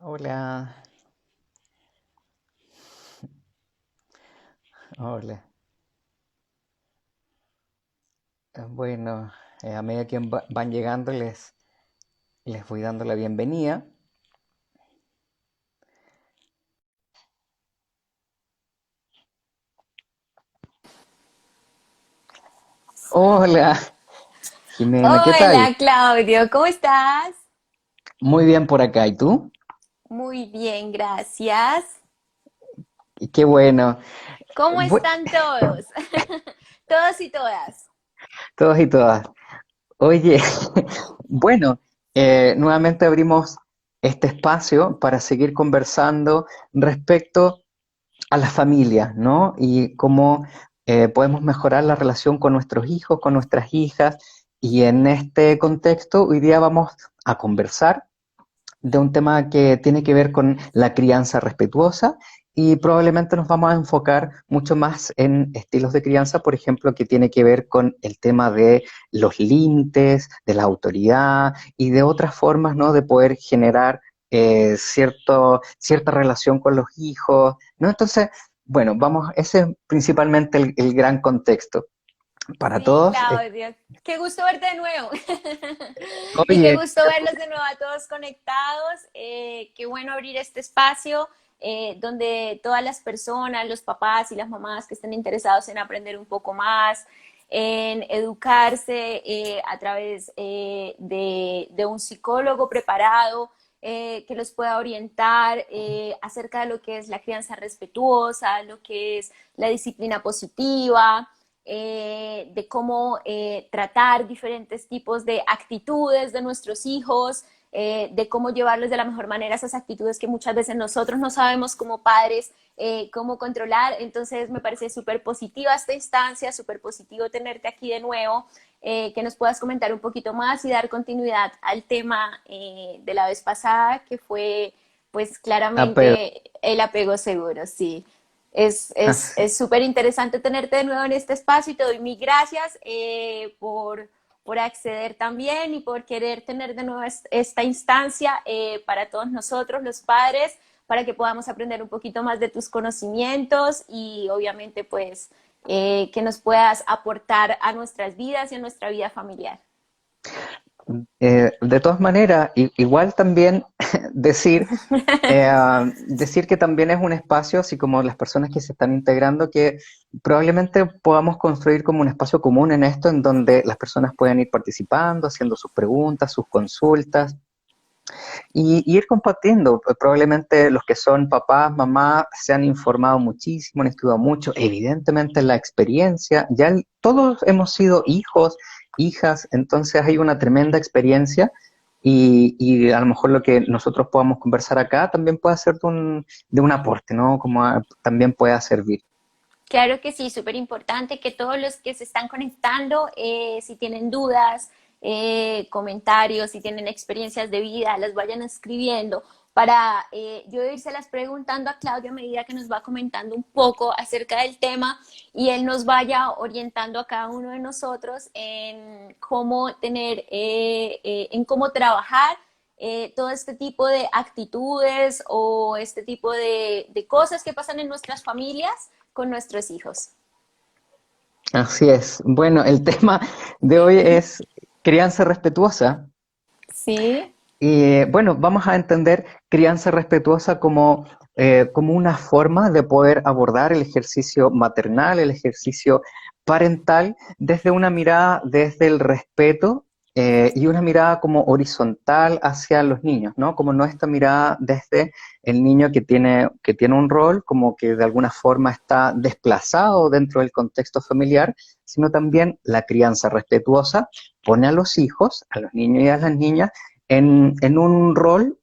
Hola, hola. Bueno, a medida que van llegando les voy dando la bienvenida. Hola, Jimena, ¿qué tal? Hola Claudio, ¿cómo estás? Muy bien por acá, ¿y tú? Muy bien, gracias. Y qué bueno. ¿Cómo Bu- están todos? Todos y todas. Todos y todas. Oye, bueno, nuevamente abrimos este espacio para seguir conversando respecto a las familias, ¿no? Y cómo podemos mejorar la relación con nuestros hijos, con nuestras hijas. Y en este contexto, hoy día vamos a conversar de un tema que tiene que ver con la crianza respetuosa y probablemente nos vamos a enfocar mucho más en estilos de crianza, por ejemplo, que tiene que ver con el tema de los límites, de la autoridad y de otras formas, ¿no? De poder generar cierta relación con los hijos, ¿no? Entonces, bueno, vamos, ese es principalmente el gran contexto para Sí, todos. Claudio. Qué gusto verte de nuevo. Y qué Oye, gusto verlos de nuevo a todos conectados. Qué bueno abrir este espacio donde todas las personas, los papás y las mamás que estén interesados en aprender un poco más, en educarse a través de un psicólogo preparado que los pueda orientar acerca de lo que es la crianza respetuosa, lo que es la disciplina positiva, de cómo tratar diferentes tipos de actitudes de nuestros hijos, de cómo llevarlos de la mejor manera esas actitudes que muchas veces nosotros no sabemos como padres cómo controlar. Entonces me parece súper positiva esta instancia, súper positivo tenerte aquí de nuevo, que nos puedas comentar un poquito más y dar continuidad al tema de la vez pasada, que fue pues apego. claramente el apego seguro, sí. Es súper interesante tenerte de nuevo en este espacio y te doy mil gracias por acceder también y por querer tener de nuevo esta instancia para todos nosotros, los padres, para que podamos aprender un poquito más de tus conocimientos y obviamente pues que nos puedas aportar a nuestras vidas y a nuestra vida familiar. De todas maneras, igual también decir, decir que también es un espacio, así como las personas que se están integrando, que probablemente podamos construir como un espacio común en esto, en donde las personas puedan ir participando, haciendo sus preguntas, sus consultas, y ir compartiendo. Probablemente los que son papás, mamás, se han informado muchísimo, han estudiado mucho, evidentemente la experiencia, todos hemos sido hijos, hijas, entonces hay una tremenda experiencia y a lo mejor lo que nosotros podamos conversar acá también puede ser de un aporte, ¿no? Como también pueda servir. Claro que sí, súper importante que todos los que se están conectando, si tienen dudas, comentarios, si tienen experiencias de vida, las vayan escribiendo para yo irselas preguntando a Claudio a medida que nos va comentando un poco acerca del tema y él nos vaya orientando a cada uno de nosotros en cómo tener, en cómo trabajar todo este tipo de actitudes o este tipo de cosas que pasan en nuestras familias con nuestros hijos. Así es. Bueno, el tema de hoy es crianza respetuosa. Sí, Y bueno, vamos a entender crianza respetuosa como una forma de poder abordar el ejercicio maternal, el ejercicio parental, desde una mirada, desde el respeto y una mirada como horizontal hacia los niños, ¿no? Como no esta mirada desde el niño que tiene un rol, como que de alguna forma está desplazado dentro del contexto familiar, sino también la crianza respetuosa pone a los hijos, a los niños y a las niñas, en un rol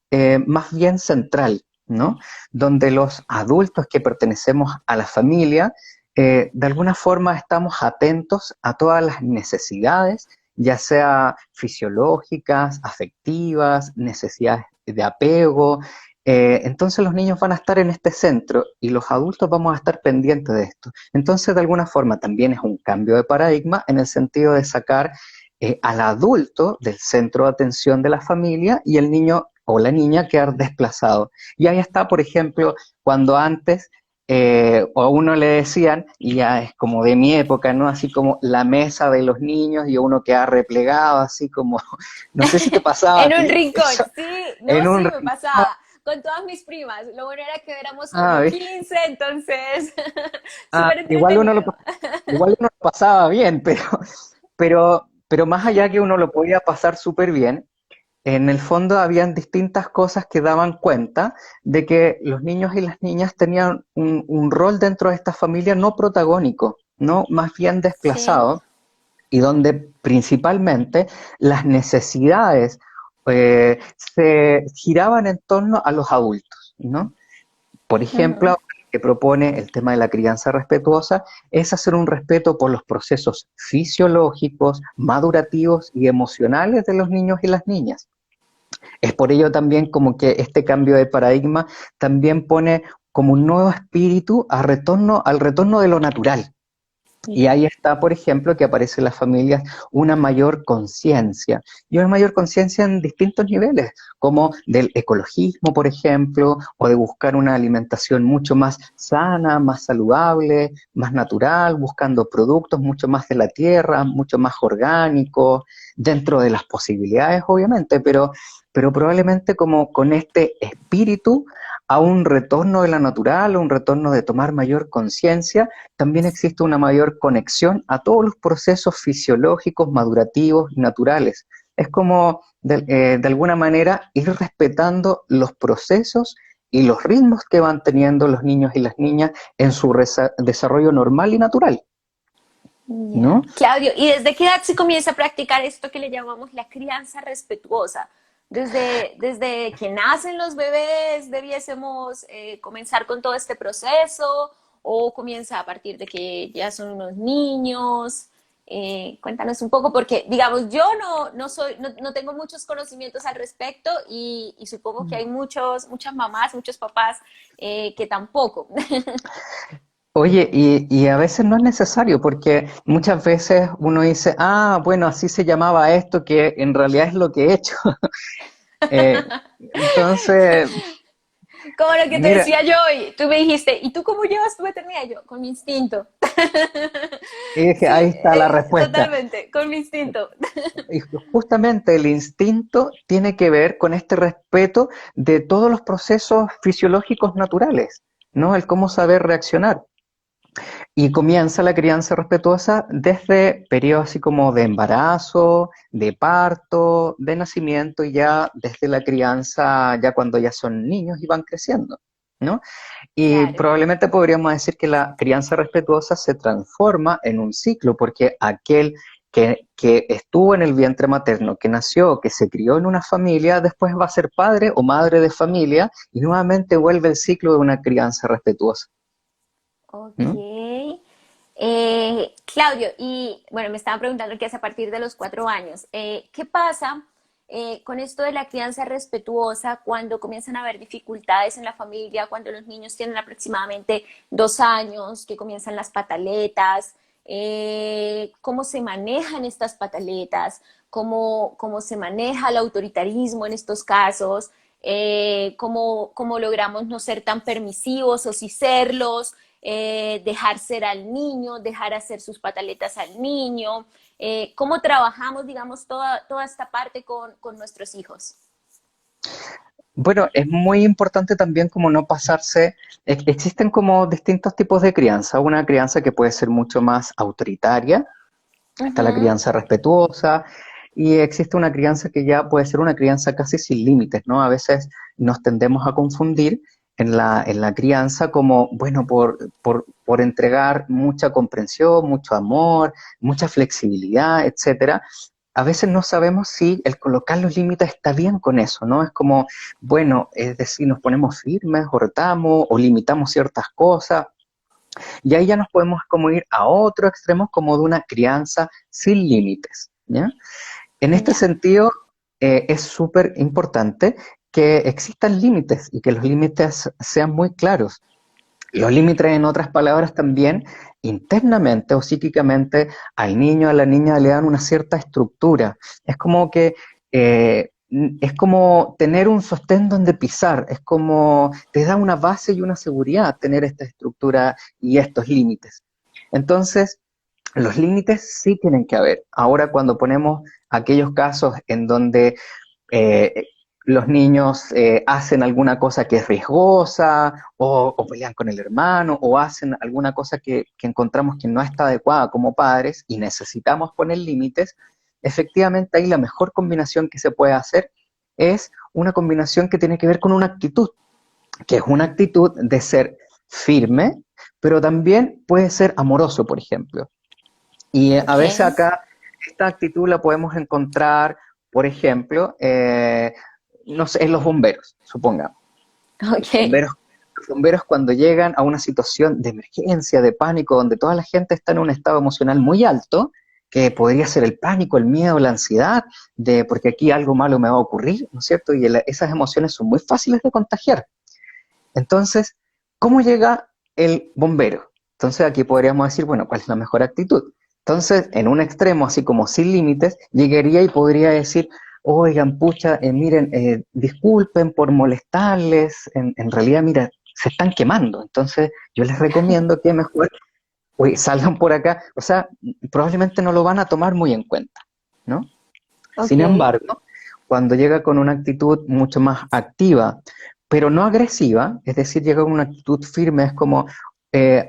más bien central, ¿no? Donde los adultos que pertenecemos a la familia, de alguna forma estamos atentos a todas las necesidades, ya sea fisiológicas, afectivas, necesidades de apego. Entonces los niños van a estar en este centro y los adultos vamos a estar pendientes de esto. Entonces, de alguna forma, también es un cambio de paradigma en el sentido de sacar al adulto del centro de atención de la familia y el niño o la niña quedar desplazado. Y ahí está, por ejemplo, cuando antes o a uno le decían, y ya es como de mi época, ¿no? Así como la mesa de los niños y uno queda replegado, así como, no sé si te pasaba a En un ti, rincón, eso, sí, no, en sí, un me rincón. pasaba con todas mis primas. Lo bueno era que éramos Ah, como ¿ves? 15, entonces, Ah, súper entretenido. igual uno lo pasaba bien, pero más allá que uno lo podía pasar súper bien, en el fondo habían distintas cosas que daban cuenta de que los niños y las niñas tenían un rol dentro de esta familia no protagónico, no más bien Sí. desplazado, y donde principalmente las necesidades se giraban en torno a los adultos, ¿no? Por ejemplo, Ujú. lo que propone el tema de la crianza respetuosa es hacer un respeto por los procesos fisiológicos, madurativos y emocionales de los niños y las niñas. Es por ello también como que este cambio de paradigma también pone como un nuevo espíritu al retorno de lo natural. Y ahí está, por ejemplo, que aparece en las familias una mayor conciencia, y una mayor conciencia en distintos niveles, como del ecologismo, por ejemplo, o de buscar una alimentación mucho más sana, más saludable, más natural, buscando productos mucho más de la tierra, mucho más orgánicos, dentro de las posibilidades, obviamente, pero probablemente como con este espíritu a un retorno de la natural, a un retorno de tomar mayor conciencia. También existe una mayor conexión a todos los procesos fisiológicos, madurativos y naturales. Es como, de alguna manera, ir respetando los procesos y los ritmos que van teniendo los niños y las niñas en su desarrollo normal y natural, Ya. ¿no? Claudio, ¿y desde qué edad se comienza a practicar esto que le llamamos la crianza respetuosa? Desde que nacen los bebés debiésemos comenzar con todo este proceso o comienza a partir de que ya son unos niños. Cuéntanos un poco porque, digamos, yo no tengo muchos conocimientos al respecto y supongo que hay muchas mamás, muchos papás que tampoco. Oye, y a veces no es necesario, porque muchas veces uno dice, ah, bueno, así se llamaba esto, que en realidad es lo que he hecho. Entonces, Como lo que te mira, decía yo hoy, tú me dijiste, ¿y tú cómo llevas tu maternidad? Yo, con mi instinto. y dije, Sí, ahí está la respuesta. totalmente, con mi instinto. Y justamente el instinto tiene que ver con este respeto de todos los procesos fisiológicos naturales, ¿no? El cómo saber reaccionar. Y comienza la crianza respetuosa desde periodos así como de embarazo, de parto, de nacimiento y ya desde la crianza, ya cuando ya son niños y van creciendo, ¿no? Y Claro. probablemente podríamos decir que la crianza respetuosa se transforma en un ciclo, porque aquel que estuvo en el vientre materno, que nació, que se crió en una familia, después va a ser padre o madre de familia y nuevamente vuelve el ciclo de una crianza respetuosa, Ok. ¿no? Claudio, y bueno, me estaban preguntando qué hace a partir de los 4 años. ¿Qué pasa con esto de la crianza respetuosa cuando comienzan a haber dificultades en la familia, cuando los niños tienen aproximadamente 2 años, que comienzan las pataletas? ¿Cómo se manejan estas pataletas? ¿Cómo se maneja el autoritarismo en estos casos? ¿Cómo logramos no ser tan permisivos o si serlos? Dejar ser al niño, dejar hacer sus pataletas al niño, cómo trabajamos, digamos, toda esta parte con nuestros hijos. Bueno, es muy importante también como no pasarse, existen como distintos tipos de crianza, una crianza que puede ser mucho más autoritaria, está la Ujú. crianza respetuosa y existe una crianza que ya puede ser una crianza casi sin límites, ¿no? A veces nos tendemos a confundir en la crianza como, bueno, por entregar mucha comprensión, mucho amor, mucha flexibilidad, etcétera. A veces no sabemos si el colocar los límites está bien con eso, ¿no? Es como, bueno, es decir, nos ponemos firmes, o retamos, o limitamos ciertas cosas, y ahí ya nos podemos como ir a otro extremo como de una crianza sin límites, ¿ya? En este Ya. sentido, es súper importante que existan límites y que los límites sean muy claros. Los límites, en otras palabras, también internamente o psíquicamente al niño, a la niña le dan una cierta estructura. Es como que es como tener un sostén donde pisar, es como te da una base y una seguridad tener esta estructura y estos límites. Entonces, los límites sí tienen que haber. Ahora, cuando ponemos aquellos casos en donde eh, los niños hacen alguna cosa que es riesgosa, o pelean con el hermano, o hacen alguna cosa que encontramos que no está adecuada como padres y necesitamos poner límites, efectivamente ahí la mejor combinación que se puede hacer es una combinación que tiene que ver con una actitud, que es una actitud de ser firme, pero también puede ser amoroso, por ejemplo. Y a Ok, veces acá esta actitud la podemos encontrar, por ejemplo, no sé, en los bomberos, supongamos. Los ok. bomberos, los bomberos cuando llegan a una situación de emergencia, de pánico, donde toda la gente está en un estado emocional muy alto, que podría ser el pánico, el miedo, la ansiedad, de porque aquí algo malo me va a ocurrir, ¿no es cierto? Y esas emociones son muy fáciles de contagiar. Entonces, ¿cómo llega el bombero? Entonces aquí podríamos decir, bueno, ¿cuál es la mejor actitud? Entonces, en un extremo, así como sin límites, llegaría y podría decir, oigan, pucha, miren, disculpen por molestarles, en realidad, mira, se están quemando, entonces yo les recomiendo que mejor salgan por acá, o sea, probablemente no lo van a tomar muy en cuenta, ¿no? Ok, Sin embargo, cuando llega con una actitud mucho más activa, pero no agresiva, es decir, llega con una actitud firme, es como,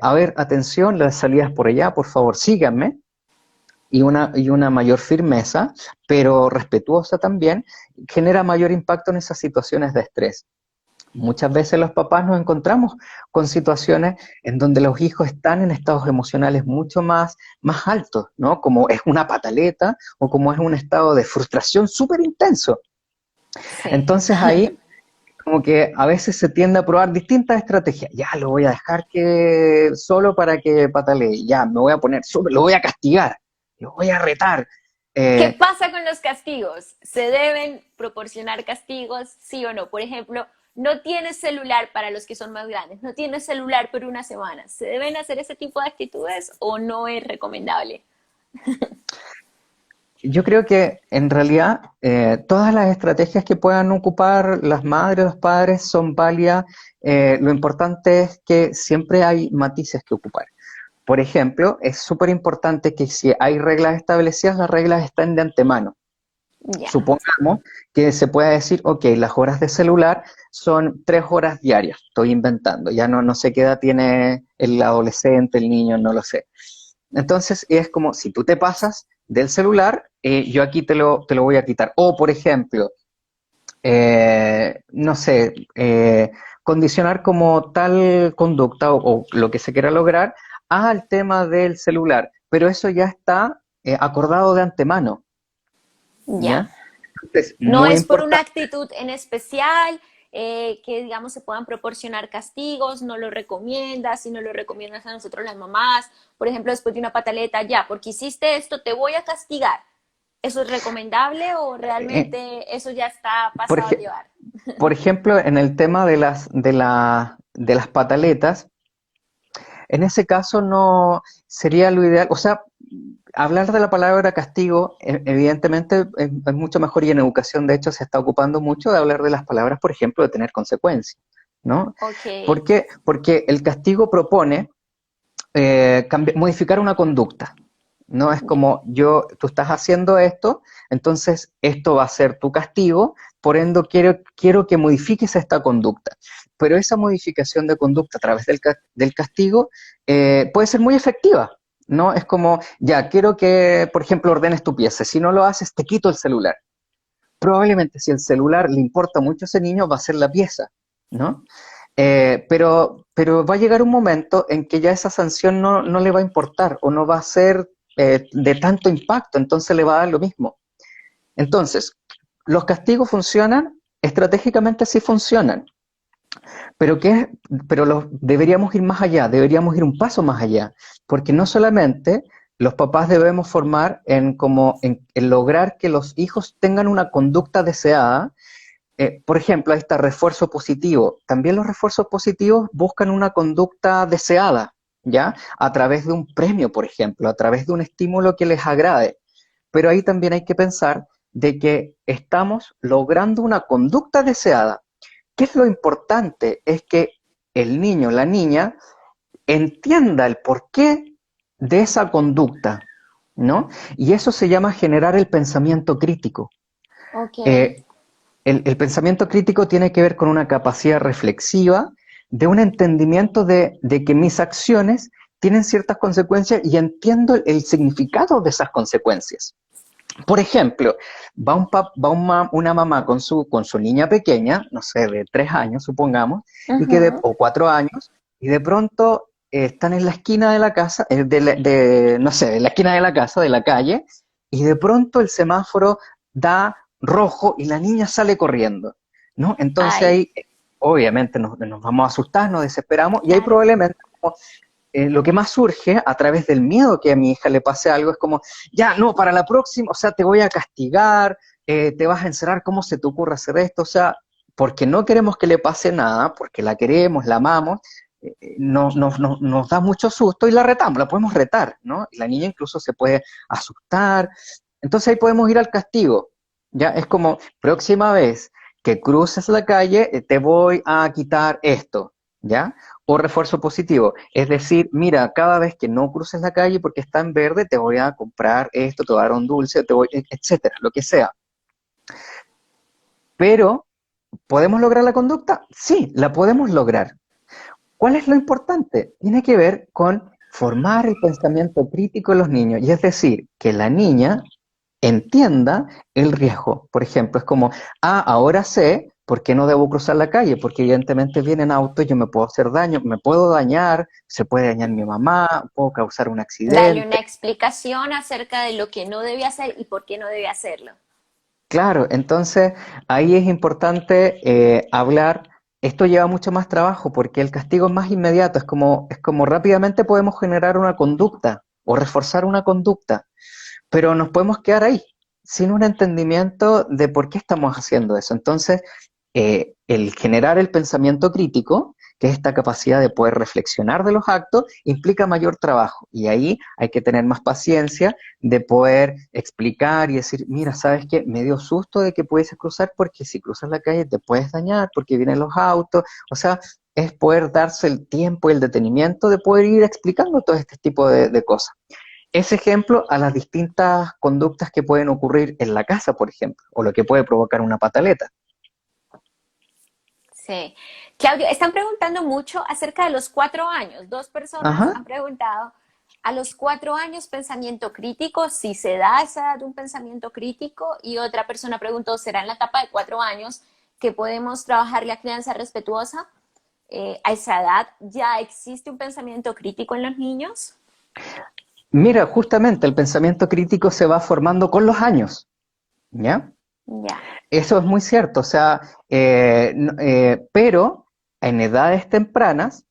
a ver, atención, las salidas por allá, por favor, síganme, y una mayor firmeza, pero respetuosa también, genera mayor impacto en esas situaciones de estrés. Muchas veces los papás nos encontramos con situaciones en donde los hijos están en estados emocionales mucho más altos, ¿no? Como es una pataleta o como es un estado de frustración súper intenso. sí. Entonces ahí como que a veces se tiende a probar distintas estrategias. Ya lo voy a dejar que solo para que patalee, ya me voy a poner súper, lo voy a castigar, lo voy a retar. ¿Qué Eh, pasa con los castigos? ¿Se deben proporcionar castigos, sí o no? Por ejemplo, no tienes celular para los que son más grandes, no tienes celular por una semana. ¿Se deben hacer ese tipo de actitudes o no es recomendable? Yo creo que en realidad todas las estrategias que puedan ocupar las madres, los padres son válidas. Lo importante es que siempre hay matices que ocupar. Por ejemplo, es súper importante que si hay reglas establecidas, las reglas están de antemano. Ya, Supongamos que se pueda decir, ok, las horas de celular son 3 horas diarias, estoy inventando, ya no sé qué edad tiene el adolescente, el niño, no lo sé. Entonces es como, si tú te pasas del celular, yo aquí te lo voy a quitar. O, por ejemplo, no sé, condicionar como tal conducta o lo que se quiera lograr al tema del celular, pero eso ya está acordado de antemano, ya. ¿ya? Entonces, No muy es por una importante. actitud en especial que, digamos, se puedan proporcionar castigos, no lo recomiendas, si no lo recomiendas a nosotros las mamás, por ejemplo, después de una pataleta, ya, porque hiciste esto, te voy a castigar. ¿Eso es recomendable o Eh, realmente eso ya está por, pasado a ej- llevar? por ejemplo, en el tema de las pataletas, en ese caso no sería lo ideal, o sea, hablar de la palabra castigo, evidentemente es mucho mejor y en educación, de hecho, se está ocupando mucho de hablar de las palabras, por ejemplo, de tener consecuencias, ¿no? Ok, ¿Por qué? Porque el castigo propone modificar una conducta. No es ya, como tú estás haciendo esto, entonces esto va a ser tu castigo, por ende quiero que modifiques esta conducta. Pero esa modificación de conducta a través del castigo puede ser muy efectiva, ¿no? Es como, ya, quiero que, por ejemplo, ordenes tu pieza. Si no lo haces, te quito el celular. Probablemente si el celular le importa mucho a ese niño, va a ser la pieza, ¿no? Pero va a llegar un momento en que ya esa sanción no le va a importar o no va a ser de tanto impacto, entonces le va a dar lo mismo. Entonces, los castigos funcionan, estratégicamente sí funcionan, pero, deberíamos ir más allá, deberíamos ir un paso más allá, porque no solamente los papás debemos formar en lograr que los hijos tengan una conducta deseada. Por ejemplo, ahí está refuerzo positivo. También los refuerzos positivos buscan una conducta deseada, ¿ya? A través de un premio, por ejemplo, a través de un estímulo que les agrade. Pero ahí también hay que pensar de que estamos logrando una conducta deseada. ¿Qué es lo importante? Es que el niño, la niña, entienda el porqué de esa conducta, ¿no? Y eso se llama generar el pensamiento crítico. Ok, Eh, el pensamiento crítico tiene que ver con una capacidad reflexiva, de un entendimiento de que mis acciones tienen ciertas consecuencias y entiendo el significado de esas consecuencias. Por ejemplo, una mamá con su niña pequeña, no sé, de 3 años, supongamos, ujú, o 4 años, y de pronto están en la esquina de la casa, no sé, en la esquina de la casa, de la calle, y de pronto el semáforo da rojo y la niña sale corriendo, ¿no? Entonces ay, ahí, obviamente, nos vamos a asustar, nos desesperamos, y ahí claro. probablemente lo que más surge a través del miedo que a mi hija le pase algo es como, ya, no, para la próxima, o sea, te voy a castigar, te vas a encerrar, ¿cómo se te ocurre hacer esto? O sea, porque no queremos que le pase nada, porque la queremos, la amamos, nos da mucho susto y la retamos, la podemos retar, ¿no? Y la niña incluso se puede asustar. Entonces ahí podemos ir al castigo, ¿ya? Es como, próxima vez que cruces la calle, te voy a quitar esto, ¿ya? O refuerzo positivo, es decir, mira, cada vez que no cruces la calle porque está en verde, te voy a comprar esto, te voy a dar un dulce, etcétera, lo que sea. Pero, ¿podemos lograr la conducta? Sí, la podemos lograr. ¿Cuál es lo importante? Tiene que ver con formar el pensamiento crítico en los niños, y es decir, que la niña entienda el riesgo. Por ejemplo, es como, ahora sé por qué no debo cruzar la calle, porque evidentemente vienen autos, yo me puedo hacer daño, me puedo dañar, se puede dañar mi mamá, puedo causar un Darle una accidente. explicación acerca de lo que no debe hacer y por qué no debe hacerlo. Claro, entonces ahí es importante hablar. Esto lleva mucho más trabajo porque el castigo es más inmediato, es como rápidamente podemos generar una conducta o reforzar una conducta, pero nos podemos quedar ahí, sin un entendimiento de por qué estamos haciendo eso. Entonces, el generar el pensamiento crítico, que es esta capacidad de poder reflexionar de los actos, implica mayor trabajo. Y ahí hay que tener más paciencia de poder explicar y decir, mira, ¿sabes qué? Me dio susto de que pudieses cruzar porque si cruzas la calle te puedes dañar porque vienen los autos. O sea, es poder darse el tiempo y el detenimiento de poder ir explicando todo este tipo de cosas. Ese ejemplo a las distintas conductas que pueden ocurrir en la casa, por ejemplo, o lo que puede provocar una pataleta. Sí. Claudio, están preguntando mucho acerca de los 4 años. Dos personas Ajá. han preguntado a los 4 años pensamiento crítico, si se da a esa edad un pensamiento crítico, y otra persona preguntó, ¿será en la etapa de 4 años que podemos trabajar la crianza respetuosa? ¿A esa edad ya existe un pensamiento crítico en los niños? Mira, justamente el pensamiento crítico se va formando con los años, ¿ya? Ya. Eso es muy cierto, o sea, pero en edades tempranas,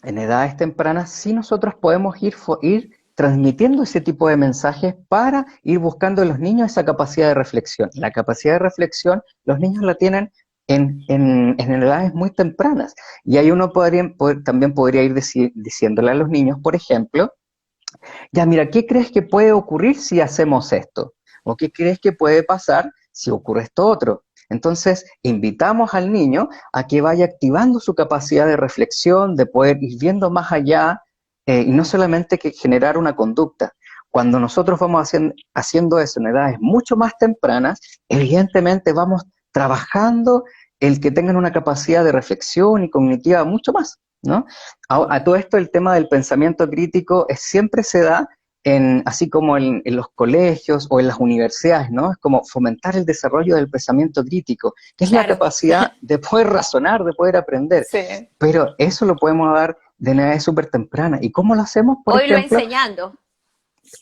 en edades tempranas sí nosotros podemos ir transmitiendo ese tipo de mensajes para ir buscando en los niños esa capacidad de reflexión. La capacidad de reflexión los niños la tienen en edades muy tempranas. Y ahí uno también podría ir diciéndole a los niños, por ejemplo, ya mira, ¿qué crees que puede ocurrir si hacemos esto? ¿O qué crees que puede pasar si ocurre esto otro? Entonces, invitamos al niño a que vaya activando su capacidad de reflexión, de poder ir viendo más allá, y no solamente que generar una conducta. Cuando nosotros vamos haciendo eso en edades mucho más tempranas, evidentemente vamos trabajando el que tengan una capacidad de reflexión y cognitiva mucho más, ¿no? A todo esto el tema del pensamiento crítico siempre se da así como en los colegios o en las universidades, ¿no? Es como fomentar el desarrollo del pensamiento crítico, que es la Claro. capacidad de poder razonar, de poder aprender. Sí. Pero eso lo podemos dar de una edad súper temprana. ¿Y cómo lo hacemos? Por Hoy lo ejemplo, enseñando.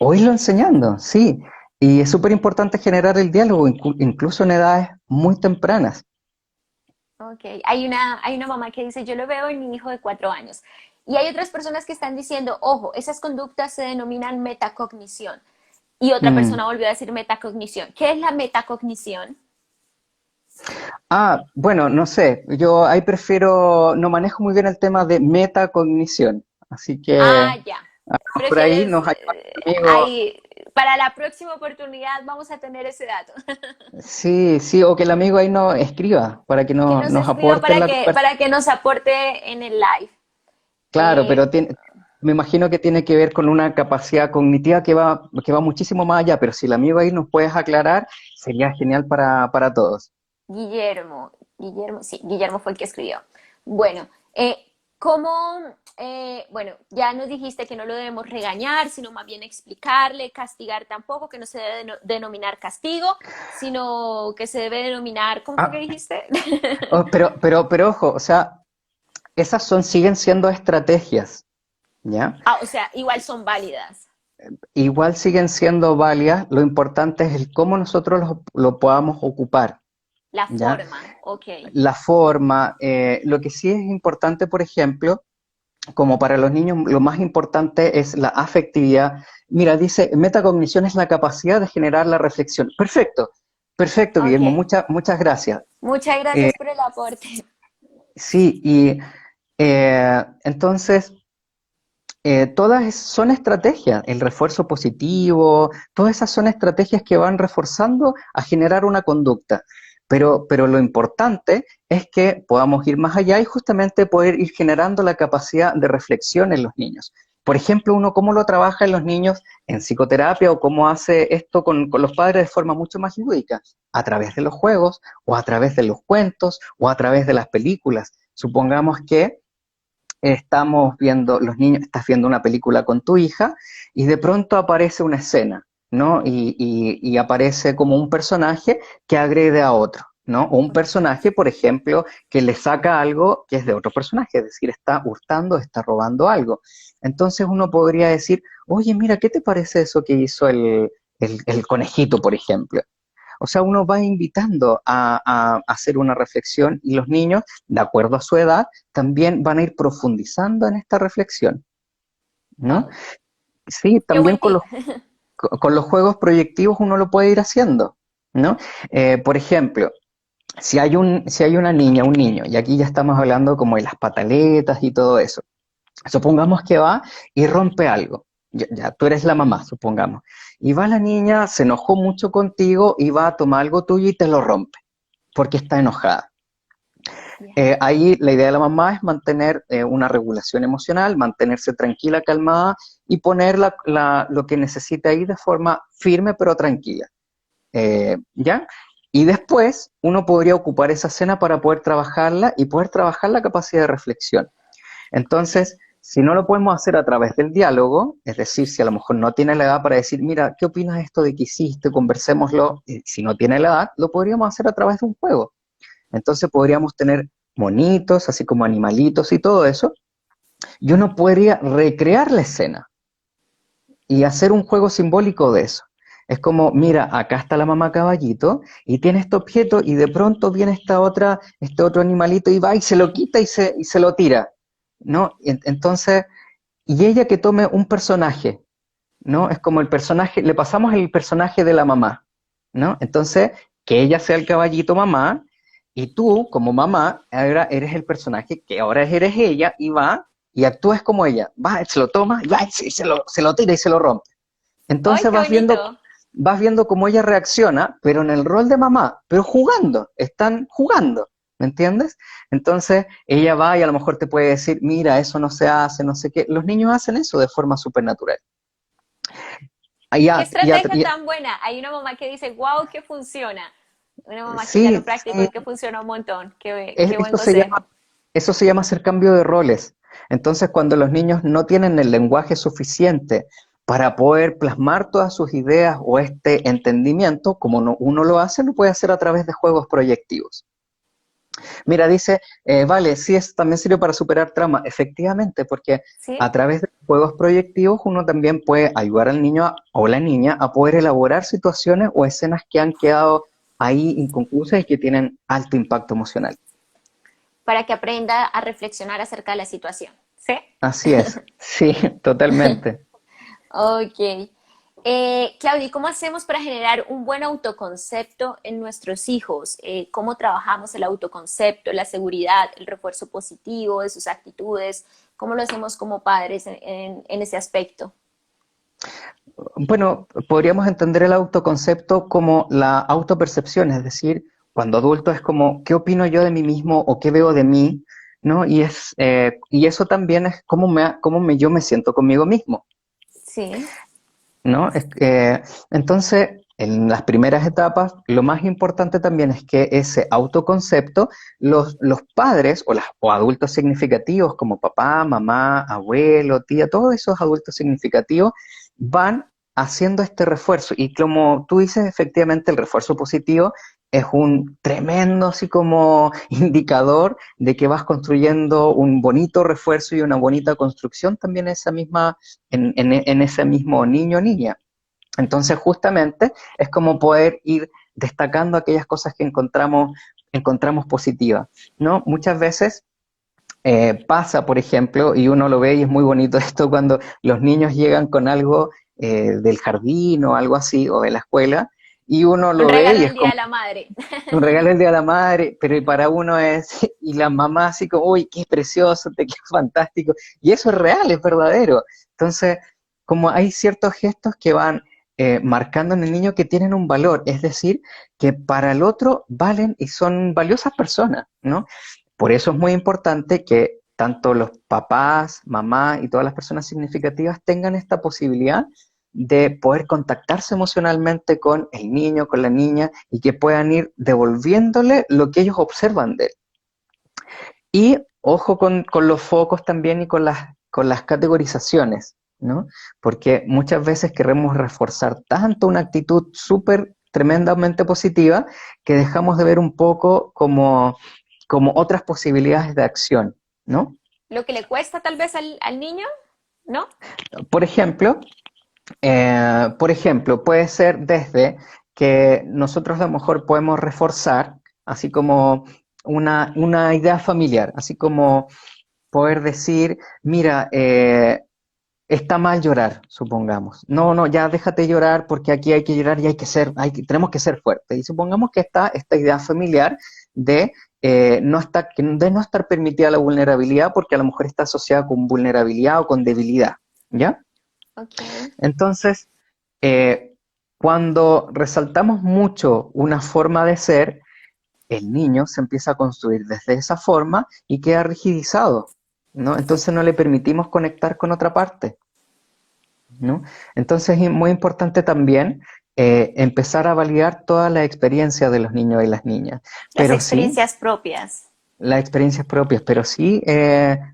hoy lo enseñando, sí. Y es súper importante generar el diálogo, incluso en edades muy tempranas. Ok, hay una mamá que dice, yo lo veo en mi hijo de 4 años. Y hay otras personas que están diciendo, ojo, esas conductas se denominan metacognición. Y otra Mm. persona volvió a decir metacognición. ¿Qué es la metacognición? Bueno, no sé, yo ahí prefiero, no manejo muy bien el tema de metacognición, así que Ah, ya. por ahí Prefieres, nos hay amigos. hay, Para la próxima oportunidad vamos a tener ese dato. Sí, sí, o que el amigo ahí nos escriba para que Que nos nos escriba aporte en la para conversación. que nos aporte en el live. Claro, Eh, pero me imagino que tiene que ver con una capacidad cognitiva que va muchísimo más allá, pero si el amigo ahí nos puedes aclarar, sería genial para todos. Guillermo, sí, Guillermo fue el que escribió. Bueno, ¿cómo, bueno, ya nos dijiste que no lo debemos regañar, sino más bien explicarle, castigar tampoco, que no se debe denominar castigo, sino que se debe denominar, ¿cómo fue que Ah, dijiste? oh, pero ojo, o sea, esas siguen siendo estrategias, ¿ya? Ah, o sea, igual son válidas. Igual siguen siendo válidas, lo importante es el cómo nosotros lo podamos ocupar, La ¿ya? forma, ok, La forma, lo que sí es importante, por ejemplo, como para los niños, lo más importante es la afectividad. Mira, dice, metacognición es la capacidad de generar la reflexión. Perfecto, perfecto, Guillermo, ok. muchas gracias. Muchas Eh, gracias por el aporte. sí, y entonces, todas son estrategias, el refuerzo positivo, todas esas son estrategias que van reforzando a generar una conducta. Pero lo importante es que podamos ir más allá y justamente poder ir generando la capacidad de reflexión en los niños. Por ejemplo, uno cómo lo trabaja en los niños en psicoterapia o cómo hace esto con los padres de forma mucho más lúdica, a través de los juegos o a través de los cuentos o a través de las películas. Supongamos que estamos viendo, los niños, estás viendo una película con tu hija y de pronto aparece una escena, ¿no? Y aparece como un personaje que agrede a otro, ¿no? O un personaje, por ejemplo, que le saca algo que es de otro personaje, es decir, está hurtando, está robando algo. Entonces uno podría decir, oye, mira, ¿qué te parece eso que hizo el conejito, por ejemplo? O sea, uno va invitando a hacer una reflexión y los niños, de acuerdo a su edad, también van a ir profundizando en esta reflexión, ¿no? Wow, Sí, qué también buen tip. con los juegos proyectivos uno lo puede ir haciendo, ¿no? Por ejemplo, si hay una niña, un niño, y aquí ya estamos hablando como de las pataletas y todo eso, supongamos que va y rompe algo. Ya, tú eres la mamá, supongamos. Y va la niña, se enojó mucho contigo y va a tomar algo tuyo y te lo rompe, porque está enojada. Ya. Ahí la idea de la mamá es mantener una regulación emocional, mantenerse tranquila, calmada y poner lo que necesita ahí de forma firme pero tranquila. ¿Ya? Y después uno podría ocupar esa escena para poder trabajarla y poder trabajar la capacidad de reflexión. Entonces, si no lo podemos hacer a través del diálogo, es decir, si a lo mejor no tiene la edad para decir, mira, ¿qué opinas de esto de que hiciste? Conversémoslo. Si no tiene la edad, lo podríamos hacer a través de un juego. Entonces podríamos tener monitos, así como animalitos y todo eso, y uno podría recrear la escena y hacer un juego simbólico de eso. Es como, mira, acá está la mamá caballito y tiene este objeto y de pronto viene este otro animalito y va y se lo quita y se lo tira, ¿no? Entonces, y ella que tome un personaje, ¿no? Es como el personaje, le pasamos el personaje de la mamá, ¿no? Entonces, que ella sea el caballito mamá y tú, como mamá, ahora eres el personaje que ahora eres ella y va y actúas como ella, va, se lo toma y va y se lo tira y se lo rompe. ¡Ay, Entonces qué bonito! vas viendo cómo ella reacciona, pero en el rol de mamá, pero jugando, están jugando, ¿me entiendes? Entonces ella va y a lo mejor te puede decir, mira, eso no se hace, no sé qué. Los niños hacen eso de forma súper natural. ¡Qué Ya, ya, estrategia tan buena! Hay una mamá que dice, wow, que funciona. Una mamá que ya sí, lo practicó sí, y que funciona un montón. Qué buen esto consejo. eso se llama hacer cambio de roles. Entonces, cuando los niños no tienen el lenguaje suficiente para poder plasmar todas sus ideas o este entendimiento, como uno lo hace, lo puede hacer a través de juegos proyectivos. Mira, dice, vale, sí, es, también sirve para superar trauma. Efectivamente, porque ¿Sí? a través de juegos proyectivos uno también puede ayudar al niño o la niña a poder elaborar situaciones o escenas que han quedado ahí inconclusas y que tienen alto impacto emocional. Para que aprenda a reflexionar acerca de la situación. ¿Sí? Así es, sí, totalmente. Ok. Claudia, ¿cómo hacemos para generar un buen autoconcepto en nuestros hijos? ¿Cómo trabajamos el autoconcepto, la seguridad, el refuerzo positivo de sus actitudes? ¿Cómo lo hacemos como padres en ese aspecto? Bueno, podríamos entender el autoconcepto como la autopercepción, es decir, cuando adulto es como, ¿qué opino yo de mí mismo o qué veo de mí? ¿No? Y eso también es yo me siento conmigo mismo, Sí, ¿no? Entonces, en las primeras etapas, lo más importante también es que ese autoconcepto, los padres o adultos significativos como papá, mamá, abuelo, tía, todos esos adultos significativos van haciendo este refuerzo. Y como tú dices, efectivamente, el refuerzo positivo es un tremendo, así como indicador de que vas construyendo un bonito refuerzo y una bonita construcción también en ese mismo niño o niña. Entonces, justamente es como poder ir destacando aquellas cosas que encontramos positivas, ¿no? Muchas veces pasa, por ejemplo, y uno lo ve y es muy bonito esto cuando los niños llegan con algo del jardín o algo así, o de la escuela, y uno un lo ve regalo y es del Día como de la Madre. un regalo el día de la madre, pero para uno es, y la mamá así como, uy, qué precioso, te quedó fantástico, y eso es real, es verdadero. Entonces, como hay ciertos gestos que van marcando en el niño que tienen un valor, es decir, que para el otro valen y son valiosas personas, ¿no? Por eso es muy importante que tanto los papás, mamás y todas las personas significativas tengan esta posibilidad de poder contactarse emocionalmente con el niño, con la niña, y que puedan ir devolviéndole lo que ellos observan de él. Y ojo con los focos también y con las categorizaciones, ¿no? Porque muchas veces queremos reforzar tanto una actitud súper tremendamente positiva que dejamos de ver un poco como otras posibilidades de acción, ¿no? Lo que le cuesta tal vez al niño, ¿no? Por ejemplo, puede ser desde que nosotros a lo mejor podemos reforzar, así como una idea familiar, así como poder decir, mira, está mal llorar, supongamos. No, no, ya déjate llorar porque aquí hay que llorar y tenemos que ser fuertes. Y supongamos que está esta idea familiar de de no estar permitida la vulnerabilidad porque a lo mejor está asociada con vulnerabilidad o con debilidad, ¿ya? Ok. Entonces, eh, cuando resaltamos mucho una forma de ser, el niño se empieza a construir desde esa forma y queda rigidizado, ¿no? Entonces no le permitimos conectar con otra parte, ¿no? Entonces es muy importante también empezar a validar todas las experiencias de los niños y las niñas, Las pero sí experiencias propias. las experiencias propias, pero sí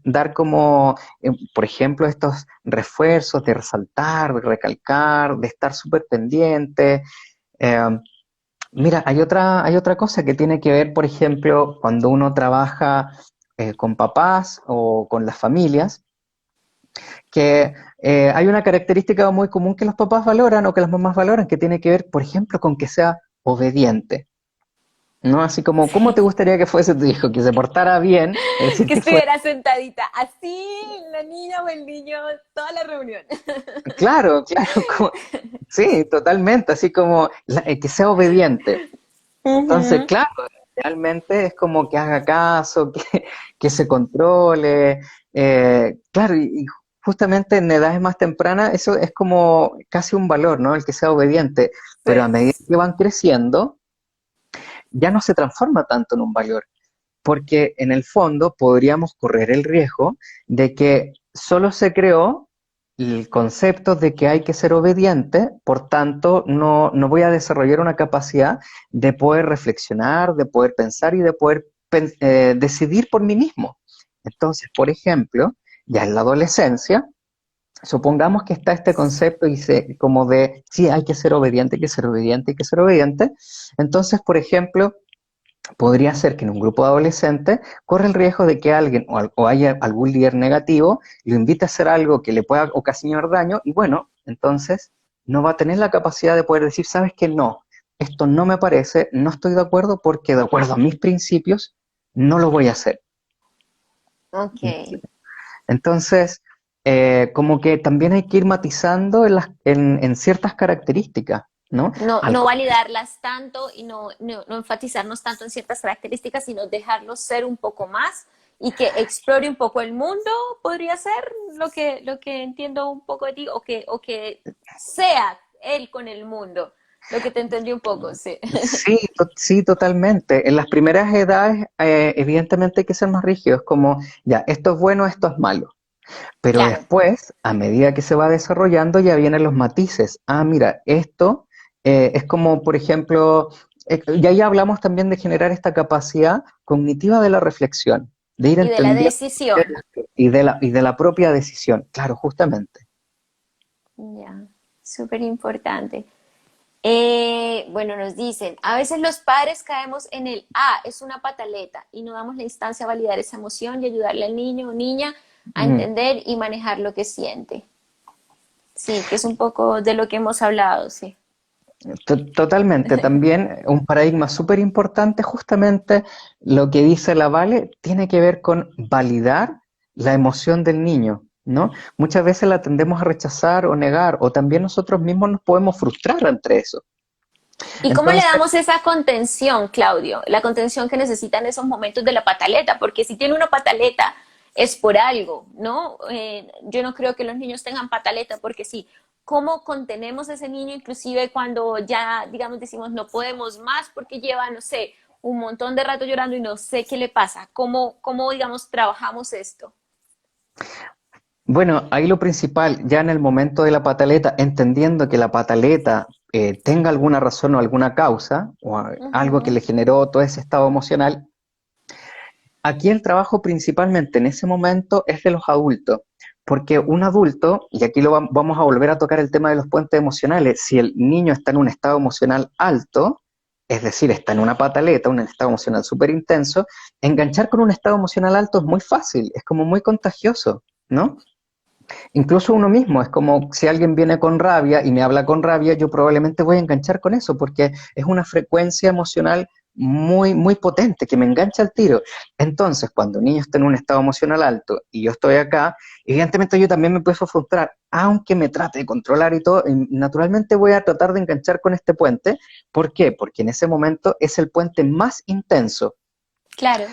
dar como, por ejemplo, estos refuerzos de resaltar, de recalcar, de estar súper pendiente. Eh, Mira, hay otra cosa que tiene que ver, por ejemplo, cuando uno trabaja con papás o con las familias, que hay una característica muy común que los papás valoran o que las mamás valoran, que tiene que ver, por ejemplo, con que sea obediente. ¿No? Así como, ¿cómo te Sí. gustaría que fuese tu hijo? Que se portara bien, es decir, Que que fuera. estuviera sentadita así, la niña o el niño, toda la reunión. Claro, claro, sí, totalmente, así como que sea obediente. Entonces, Ujú. claro, realmente es como que haga caso, que se controle. Claro, y justamente en edades más tempranas eso es como casi un valor, ¿no? El que sea obediente. Pero a Sí. medida que van creciendo, ya no se transforma tanto en un valor, porque en el fondo podríamos correr el riesgo de que solo se creó el concepto de que hay que ser obediente, por tanto no voy a desarrollar una capacidad de poder reflexionar, de poder pensar y de poder decidir por mí mismo. Entonces, por ejemplo, ya en la adolescencia, supongamos que está este concepto como de, sí, hay que ser obediente, hay que ser obediente, hay que ser obediente. Entonces, por ejemplo, podría ser que en un grupo de adolescentes corre el riesgo de que alguien o haya algún líder negativo lo invite a hacer algo que le pueda ocasionar daño y bueno, entonces no va a tener la capacidad de poder decir, sabes que no, esto no me parece, no estoy de acuerdo porque de acuerdo a mis principios no lo voy a hacer. Ok. Entonces, como que también hay que ir matizando en ciertas características, ¿no? No, Al no validarlas tanto y no enfatizarnos tanto en ciertas características, sino dejarlos ser un poco más y que explore un poco el mundo, podría ser lo que entiendo un poco de ti, o que sea él con el mundo, lo que te entendí un poco, sí. Sí, sí, totalmente. En las primeras edades, evidentemente hay que ser más rígidos, como, ya, esto es bueno, esto es malo. Pero Claro. después, a medida que se va desarrollando, ya vienen los matices. Ah, mira, esto es como, por ejemplo, y ahí hablamos también de generar esta capacidad cognitiva de la reflexión, de ir Y de la entendiendo decisión. y de la propia decisión. Claro, justamente. Ya, súper importante. Bueno, nos dicen, a veces los padres caemos en el, es una pataleta y no damos la instancia a validar esa emoción y ayudarle al niño o niña a Mm. entender y manejar lo que siente. Sí, que es un poco de lo que hemos hablado, sí. Totalmente, también un paradigma súper importante, justamente lo que dice la Vale, tiene que ver con validar la emoción del niño, ¿no? Muchas veces la tendemos a rechazar o negar, o también nosotros mismos nos podemos frustrar entre eso. ¿Y cómo le Entonces, damos esa contención, Claudio? La contención que necesita en esos momentos de la pataleta, porque si tiene una pataleta es por algo, ¿no? Yo no creo que los niños tengan pataleta porque sí. ¿Cómo contenemos a ese niño inclusive cuando ya, digamos, decimos no podemos más porque lleva, no sé, un montón de rato llorando y no sé qué le pasa? ¿Cómo digamos, trabajamos esto? bueno, ahí lo principal, ya en el momento de la pataleta, entendiendo que la pataleta tenga alguna razón o alguna causa, o algo que Ujú. le generó todo ese estado emocional. Aquí el trabajo principalmente en ese momento es de los adultos, porque un adulto, y aquí vamos a volver a tocar el tema de los puentes emocionales, si el niño está en un estado emocional alto, es decir, está en una pataleta, un estado emocional súper intenso, enganchar con un estado emocional alto es muy fácil, es como muy contagioso, ¿no? Incluso uno mismo, es como si alguien viene con rabia y me habla con rabia, yo probablemente voy a enganchar con eso porque es una frecuencia emocional muy, muy potente que me engancha al tiro. Entonces, cuando un niño está en un estado emocional alto y yo estoy acá, evidentemente yo también me empiezo a frustrar, aunque me trate de controlar y todo, y naturalmente voy a tratar de enganchar con este puente. ¿Por qué? Porque en ese momento es el puente más intenso. Claro.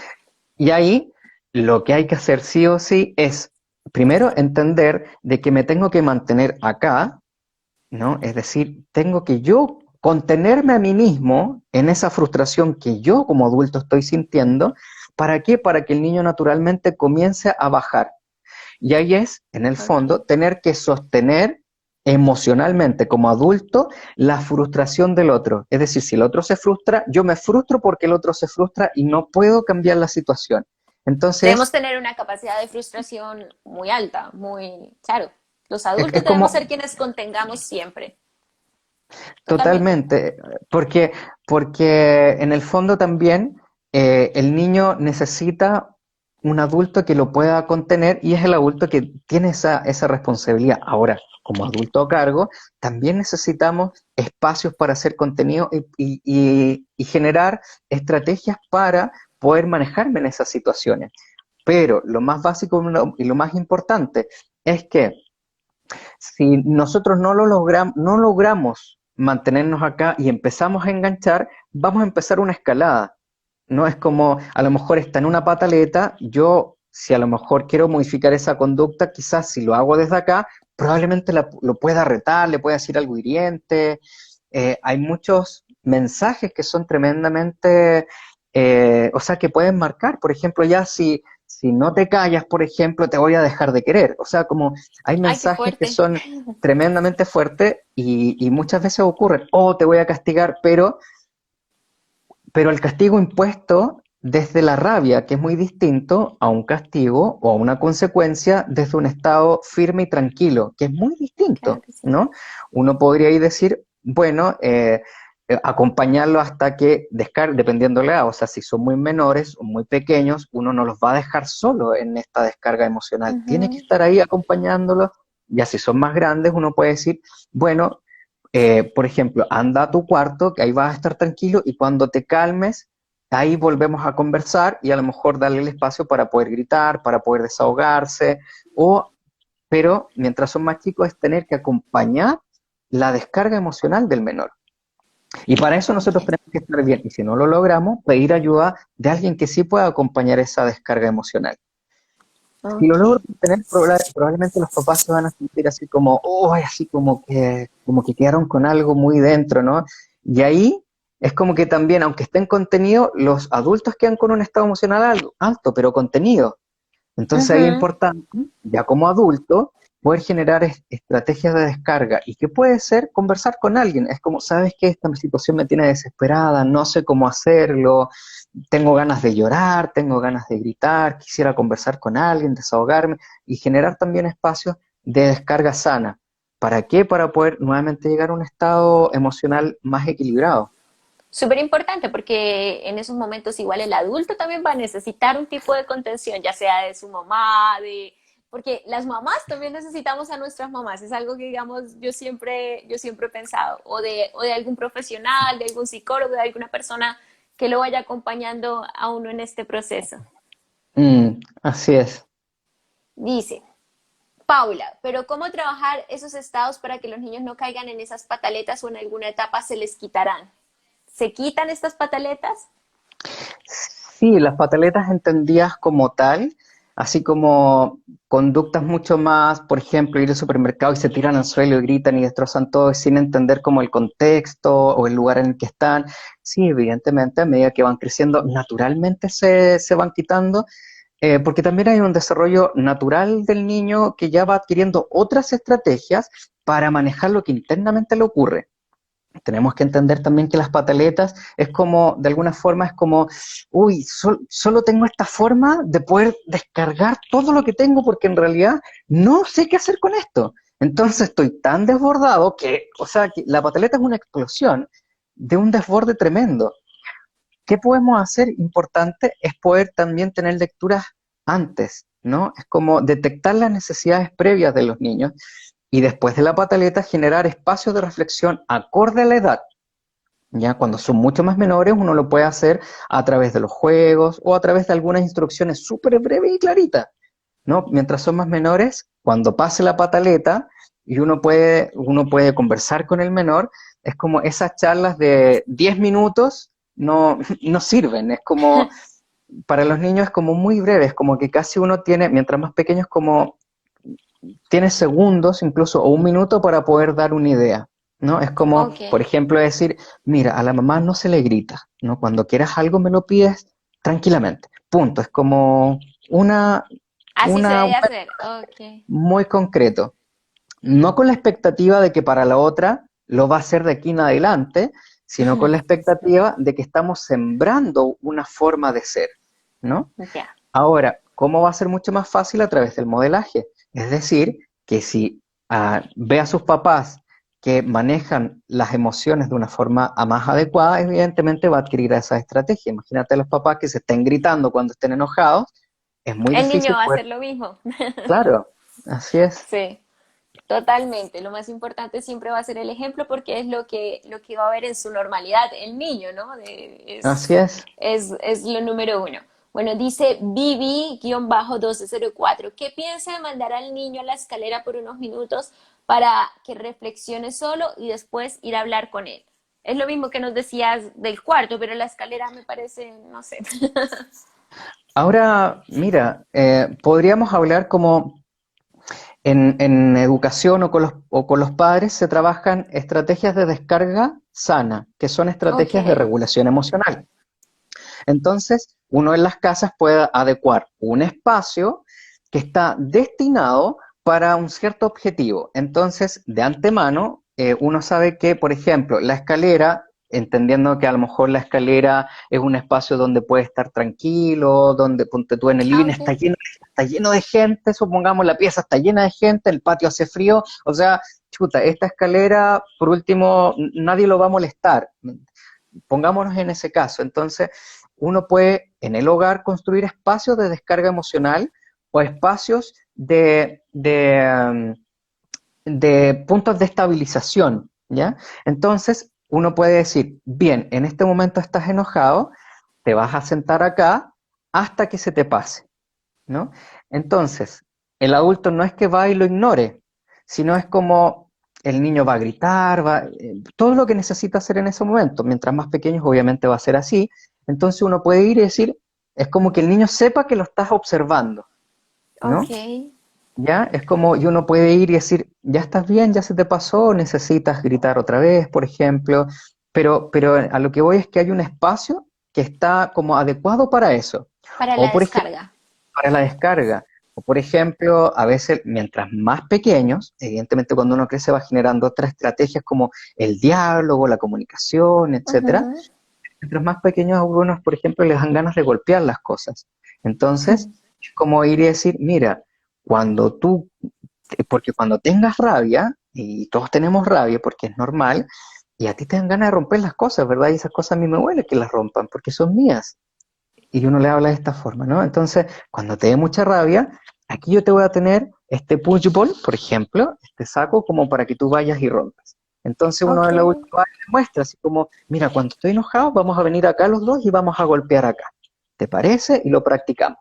Y ahí lo que hay que hacer sí o sí es, primero, entender de que me tengo que mantener acá, ¿no? Es decir, tengo que yo contenerme a mí mismo en esa frustración que yo como adulto estoy sintiendo. ¿Para qué? Para que el niño naturalmente comience a bajar. Y ahí es, en el fondo, Ok. tener que sostener emocionalmente como adulto la frustración del otro. Es decir, si el otro se frustra, yo me frustro porque el otro se frustra y no puedo cambiar la situación. Debemos Entonces, tener una capacidad de frustración muy alta, muy, claro. Los adultos es debemos como ser quienes contengamos siempre. Totalmente. totalmente, porque, porque en el fondo también el niño necesita un adulto que lo pueda contener y es el adulto que tiene esa responsabilidad. Ahora, como adulto a cargo, también necesitamos espacios para hacer contenido y generar estrategias para poder manejarme en esas situaciones. Pero lo más básico y lo más importante es que si nosotros no logramos mantenernos acá y empezamos a enganchar, vamos a empezar una escalada. No es como, a lo mejor está en una pataleta, yo, si a lo mejor quiero modificar esa conducta, quizás si lo hago desde acá, probablemente lo pueda retar, le pueda decir algo hiriente. Hay muchos mensajes que son tremendamente, o sea, que pueden marcar. Por ejemplo, ya si no te callas, por ejemplo, te voy a dejar de querer. O sea, como hay Ay, qué mensajes que fuerte. son tremendamente fuertes y muchas veces ocurren, o te voy a castigar, pero el castigo impuesto desde la rabia, que es muy distinto a un castigo o a una consecuencia desde un estado firme y tranquilo, que es muy Claro distinto, que sí. ¿no? Uno podría ahí decir, bueno, acompañarlo hasta que descargue, dependiendo de la edad, o sea, si son muy menores o muy pequeños, uno no los va a dejar solo en esta descarga emocional, tiene que Ujú. estar ahí acompañándolos, ya si son más grandes, uno puede decir, bueno, por ejemplo, anda a tu cuarto, que ahí vas a estar tranquilo y cuando te calmes, ahí volvemos a conversar y a lo mejor darle el espacio para poder gritar, para poder desahogarse, o, pero mientras son más chicos es tener que acompañar la descarga emocional del menor. Y para eso nosotros Ok. tenemos que estar bien. Y si no lo logramos, pedir ayuda de alguien que sí pueda acompañar esa descarga emocional. Si lo Ok. logro tener, probablemente los papás se van a sentir así como, oh, así como que quedaron con algo muy dentro, ¿no? Y ahí es como que también, aunque estén contenidos, los adultos quedan con un estado emocional alto, pero contenido. Entonces ahí es Ujú. importante, ya como adulto, poder generar estrategias de descarga. ¿Y qué puede ser? Conversar con alguien. Es como, ¿sabes qué? Esta situación me tiene desesperada, no sé cómo hacerlo, tengo ganas de llorar, tengo ganas de gritar, quisiera conversar con alguien, desahogarme y generar también espacios de descarga sana. ¿Para qué? Para poder nuevamente llegar a un estado emocional más equilibrado. Súper importante porque en esos momentos igual el adulto también va a necesitar un tipo de contención, ya sea de su mamá, porque las mamás también necesitamos a nuestras mamás, es algo que digamos yo siempre he pensado, o de algún profesional, de algún psicólogo, de alguna persona que lo vaya acompañando a uno en este proceso. Así es. Dice, Paula, pero ¿cómo trabajar esos estados para que los niños no caigan en esas pataletas o en alguna etapa se les quitarán? ¿Se quitan estas pataletas? Sí, las pataletas entendidas como tal, así como conductas mucho más, por ejemplo, ir al supermercado y se tiran al suelo y gritan y destrozan todo sin entender como el contexto o el lugar en el que están. Sí, evidentemente, a medida que van creciendo, naturalmente se van quitando, porque también hay un desarrollo natural del niño que ya va adquiriendo otras estrategias para manejar lo que internamente le ocurre. Tenemos que entender también que las pataletas es como, de alguna forma, es como, uy, solo tengo esta forma de poder descargar todo lo que tengo porque en realidad no sé qué hacer con esto. Entonces estoy tan desbordado que, o sea, que la pataleta es una explosión de un desborde tremendo. ¿Qué podemos hacer? Importante es poder también tener lecturas antes, ¿no? Es como detectar las necesidades previas de los niños y después de la pataleta generar espacios de reflexión acorde a la edad. Ya cuando son mucho más menores, uno lo puede hacer a través de los juegos o a través de algunas instrucciones súper breves y claritas, ¿no? Mientras son más menores, cuando pase la pataleta y uno puede conversar con el menor, es como esas charlas de 10 minutos no, no sirven, es como, para los niños es como muy breve, es como que casi uno tiene, mientras más pequeño es como tienes segundos incluso o un minuto para poder dar una idea, ¿no? Es como, Ok. por ejemplo, decir, mira, a la mamá no se le grita, ¿no? Cuando quieras algo me lo pides tranquilamente, punto. Es como una, Así se una debe hacer. Ok. muy concreto, no con la expectativa de que para la otra lo va a hacer de aquí en adelante, sino con la expectativa de que estamos sembrando una forma de ser, ¿no? Ya. Ahora, ¿cómo va a ser mucho más fácil a través del modelaje? Es decir, que si ve a sus papás que manejan las emociones de una forma más adecuada, evidentemente va a adquirir esa estrategia. Imagínate a los papás que se estén gritando cuando estén enojados, es muy El niño difícil va a poder. hacer lo mismo. Claro, así es, Sí, totalmente. Lo más importante siempre va a ser el ejemplo porque es lo que va a ver en su normalidad el niño, ¿no? así es. Es lo número uno. Bueno, dice Vivi-1204. ¿Qué piensa de mandar al niño a la escalera por unos minutos para que reflexione solo y después ir a hablar con él? Es lo mismo que nos decías del cuarto, pero la escalera me parece, no sé. Ahora, mira, podríamos hablar como en educación o con los padres se trabajan estrategias de descarga sana, que son Ok, estrategias de regulación emocional. Entonces, uno en las casas puede adecuar un espacio que está destinado para un cierto objetivo. Entonces, de antemano, uno sabe que, por ejemplo, la escalera, entendiendo que a lo mejor la escalera es un espacio donde puede estar tranquilo, donde ponte tú en el living ok. está lleno de gente, supongamos la pieza está llena de gente, el patio hace frío, o sea, chuta, esta escalera, por último, nadie lo va a molestar. Pongámonos en ese caso. Entonces, uno puede en el hogar construir espacios de descarga emocional o espacios de puntos de estabilización, ¿ya? Entonces, uno puede decir, bien, en este momento estás enojado, te vas a sentar acá hasta que se te pase, ¿no? Entonces, el adulto no es que va y lo ignore, sino es como el niño va a gritar, todo lo que necesita hacer en ese momento. Mientras más pequeños, obviamente va a ser así. Entonces uno puede ir y decir, es como que el niño sepa que lo estás observando, Ok, ¿no? ¿Ya? Es como, y uno puede ir y decir, ya estás bien, ya se te pasó, necesitas gritar otra vez, por ejemplo, pero a lo que voy es que hay un espacio que está como adecuado para eso. para O la por ejemplo, descarga. para la descarga. O por ejemplo, a veces, mientras más pequeños, evidentemente cuando uno crece va generando otras estrategias como el diálogo, la comunicación, etcétera. Ujú. Mientras más pequeños a algunos, por ejemplo, les dan ganas de golpear las cosas. Entonces, es como ir y decir, mira, cuando tú, porque cuando tengas rabia, y todos tenemos rabia porque es normal, y a ti te dan ganas de romper las cosas, ¿verdad? Y esas cosas a mí me huele que las rompan porque son mías. Y uno le habla de esta forma, ¿no? Entonces, cuando te dé mucha rabia, aquí yo te voy a tener este punch ball, por ejemplo, este saco, como para que tú vayas y rompas. Entonces uno Ok, en la última va y le muestra, así como, mira, cuando estoy enojado, vamos a venir acá los dos y vamos a golpear acá. ¿Te parece? Y lo practicamos.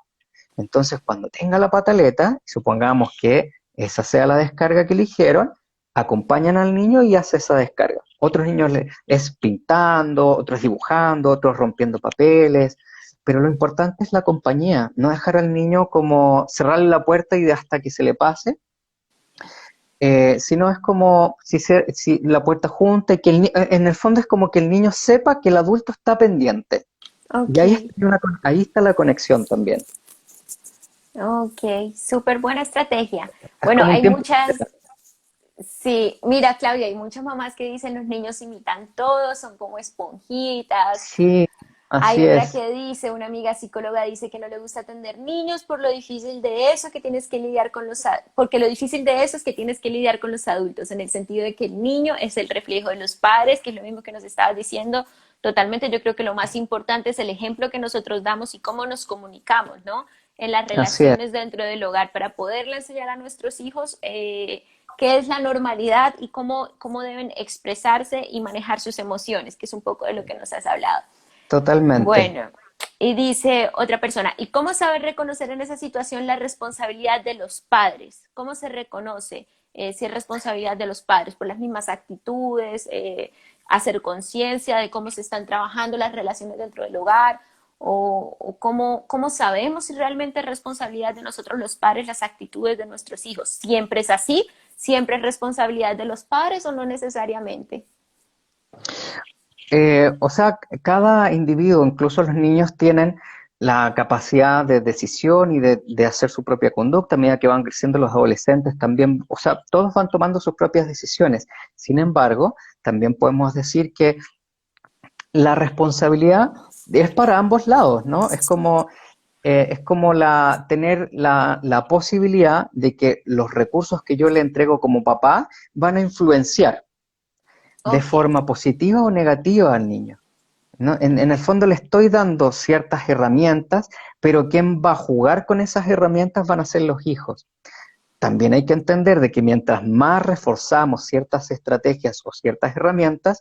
Entonces, cuando tenga la pataleta, supongamos que esa sea la descarga que eligieron, acompañan al niño y hace esa descarga. Otros niños es pintando, otros dibujando, otros rompiendo papeles, pero lo importante es la compañía, no dejar al niño como cerrarle la puerta y de hasta que se le pase, sino es como si la puerta junta y que en el fondo es como que el niño sepa que el adulto está pendiente. Y ahí ok, ahí está la conexión también. ok, súper buena estrategia. Es Bueno, como un hay tiempo. muchas, sí, mira Claudia, hay muchas mamás que dicen los niños imitan todo, son como esponjitas. Sí, Hay así otra es. que dice, una amiga psicóloga dice que no le gusta atender niños por lo difícil de eso que tienes que lidiar con porque lo difícil de eso es que tienes que lidiar con los adultos, en el sentido de que el niño es el reflejo de los padres, que es lo mismo que nos estabas diciendo. Totalmente, yo creo que lo más importante es el ejemplo que nosotros damos y cómo nos comunicamos, ¿no? En las Así es. relaciones dentro del hogar para poderle enseñar a nuestros hijos qué es la normalidad y cómo deben expresarse y manejar sus emociones, que es un poco de lo que nos has hablado. Totalmente. Bueno, y dice otra persona, ¿y cómo saber reconocer en esa situación la responsabilidad de los padres? ¿Cómo se reconoce si es responsabilidad de los padres por las mismas actitudes, hacer conciencia de cómo se están trabajando las relaciones dentro del hogar? ¿O cómo sabemos si realmente es responsabilidad de nosotros los padres las actitudes de nuestros hijos? ¿Siempre es así? ¿Siempre es responsabilidad de los padres o no necesariamente? O sea, cada individuo, incluso los niños, tienen la capacidad de decisión y de hacer su propia conducta a medida que van creciendo los adolescentes también, o sea, todos van tomando sus propias decisiones. Sin embargo, también podemos decir que la responsabilidad es para ambos lados, ¿no? Es como tener la posibilidad de que los recursos que yo le entrego como papá van a influenciar de Ok, forma positiva o negativa al niño, ¿no? En el fondo le estoy dando ciertas herramientas, pero quien va a jugar con esas herramientas van a ser los hijos. También hay que entender de que mientras más reforzamos ciertas estrategias o ciertas herramientas,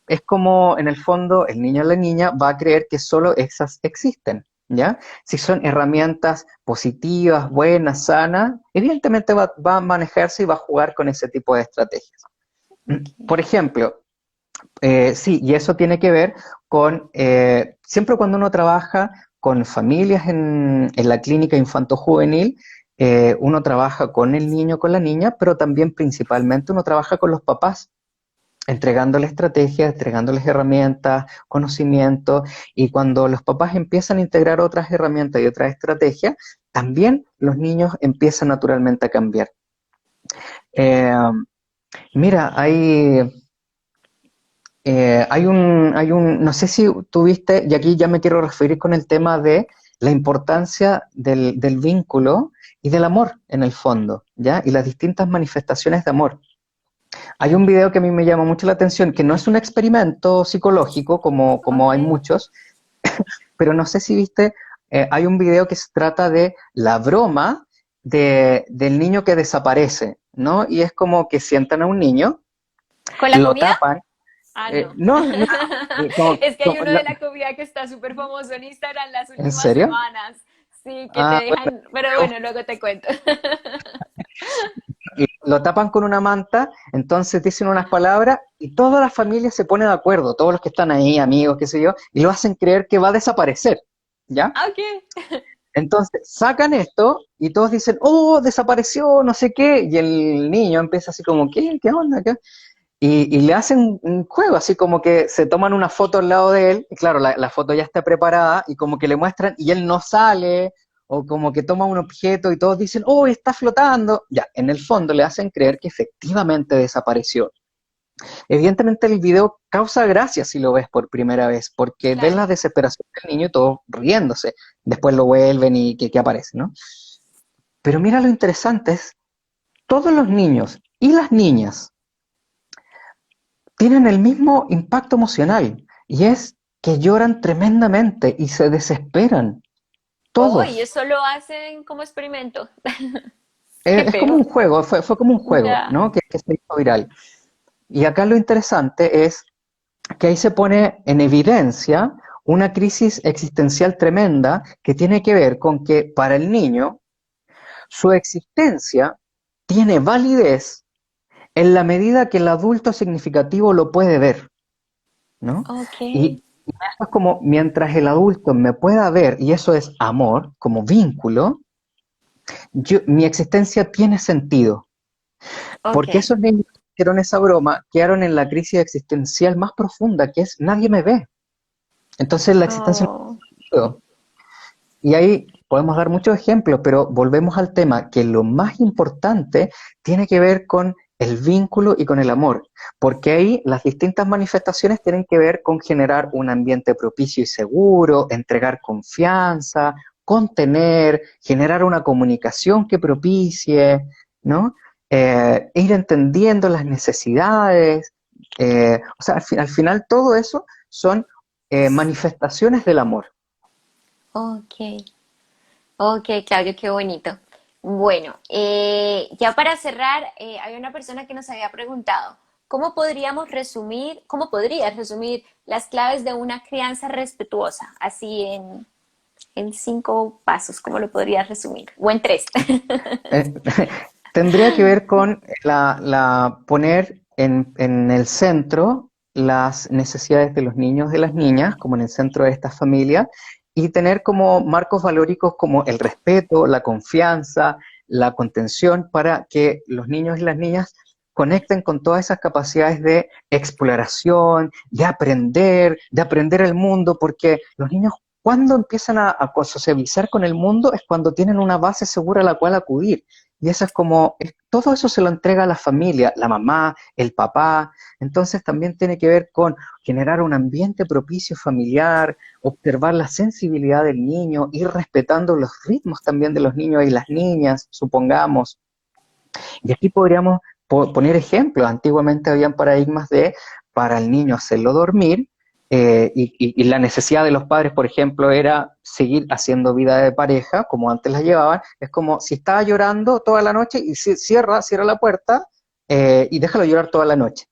es como en el fondo el niño o la niña va a creer que solo esas existen, ¿ya? Si son herramientas positivas, buenas, sanas, evidentemente va a manejarse y va a jugar con ese tipo de estrategias. ok. Por ejemplo, sí, y eso tiene que ver con, siempre cuando uno trabaja con familias en la clínica infanto-juvenil, uno trabaja con el niño, con la niña, pero también principalmente uno trabaja con los papás, entregándoles estrategias, entregándoles herramientas, conocimiento, y cuando los papás empiezan a integrar otras herramientas y otras estrategias, también los niños empiezan naturalmente a cambiar. Eh, mira, no sé si tuviste, y aquí ya me quiero referir con el tema de la importancia del vínculo y del amor en el fondo, ¿ya? Y las distintas manifestaciones de amor. Hay un video que a mí me llama mucho la atención, que no es un experimento psicológico como Ok. hay muchos, pero no sé si viste, hay un video que se trata de la broma del niño que desaparece, ¿no? Y es como que sientan a un niño, ¿Con la lo comida? tapan, Ah, no. no, no, Es que hay uno de la comida que está súper famoso en Instagram las ¿en últimas serio? semanas. Sí, que te Ah, bueno, dejan, pero bueno, luego te cuento. lo tapan con una manta, entonces dicen unas palabras y toda la familia se pone de acuerdo, todos los que están ahí, amigos, qué sé yo, y lo hacen creer que va a desaparecer, ¿ya? Ok. Entonces sacan esto y todos dicen, oh, desapareció, no sé qué, y el niño empieza así como, ¿qué? ¿Qué onda? ¿Qué? Y le hacen un juego, así como que se toman una foto al lado de él, y claro, la foto ya está preparada, y como que le muestran, y él no sale, o como que toma un objeto y todos dicen, oh, está flotando. Ya, en el fondo le hacen creer que efectivamente desapareció. Evidentemente el video causa gracia si lo ves por primera vez, porque ven Claro. la desesperación del niño y todos riéndose. Después lo vuelven y que aparece, ¿no? Pero mira lo interesante es, todos los niños y las niñas tienen el mismo impacto emocional y es que lloran tremendamente y se desesperan, Oh, y todos. eso lo hacen como experimento. Qué Es como feo. un juego, fue como un juego, Ya. ¿no? Que se hizo viral. Y acá lo interesante es que ahí se pone en evidencia una crisis existencial tremenda que tiene que ver con que para el niño su existencia tiene validez en la medida que el adulto significativo lo puede ver, ¿no? Ok. Y eso es como mientras el adulto me pueda ver, y eso es amor, como vínculo, mi existencia tiene sentido. Ok. Porque esos niños que hicieron esa broma quedaron en la crisis existencial más profunda, que es nadie me ve. Entonces la existencia no Oh, tiene sentido. Y ahí podemos dar muchos ejemplos, pero volvemos al tema que lo más importante tiene que ver con el vínculo y con el amor, porque ahí las distintas manifestaciones tienen que ver con generar un ambiente propicio y seguro, entregar confianza, contener, generar una comunicación que propicie, ¿no? Ir entendiendo las necesidades, o sea, al final todo eso son manifestaciones del amor. ok. Ok, Claudio, qué bonito. Bueno, ya para cerrar, hay una persona que nos había preguntado, cómo podrías resumir las claves de una crianza respetuosa? Así en 5 pasos, ¿cómo lo podrías resumir? O en 3. Eh, Tendría que ver con poner en el centro las necesidades de los niños y de las niñas, como en el centro de esta familia, y tener como marcos valóricos como el respeto, la confianza, la contención, para que los niños y las niñas conecten con todas esas capacidades de exploración, de aprender el mundo, porque los niños cuando empiezan a socializar con el mundo es cuando tienen una base segura a la cual acudir. Y eso es como, todo eso se lo entrega a la familia, la mamá, el papá. Entonces también tiene que ver con generar un ambiente propicio familiar, observar la sensibilidad del niño, ir respetando los ritmos también de los niños y las niñas, supongamos. Y aquí podríamos poner ejemplos. Antiguamente habían paradigmas de para el niño hacerlo dormir, y la necesidad de los padres, por ejemplo, era seguir haciendo vida de pareja, como antes la llevaban. Es como si estaba llorando toda la noche y cierra la puerta, y déjalo llorar toda la noche.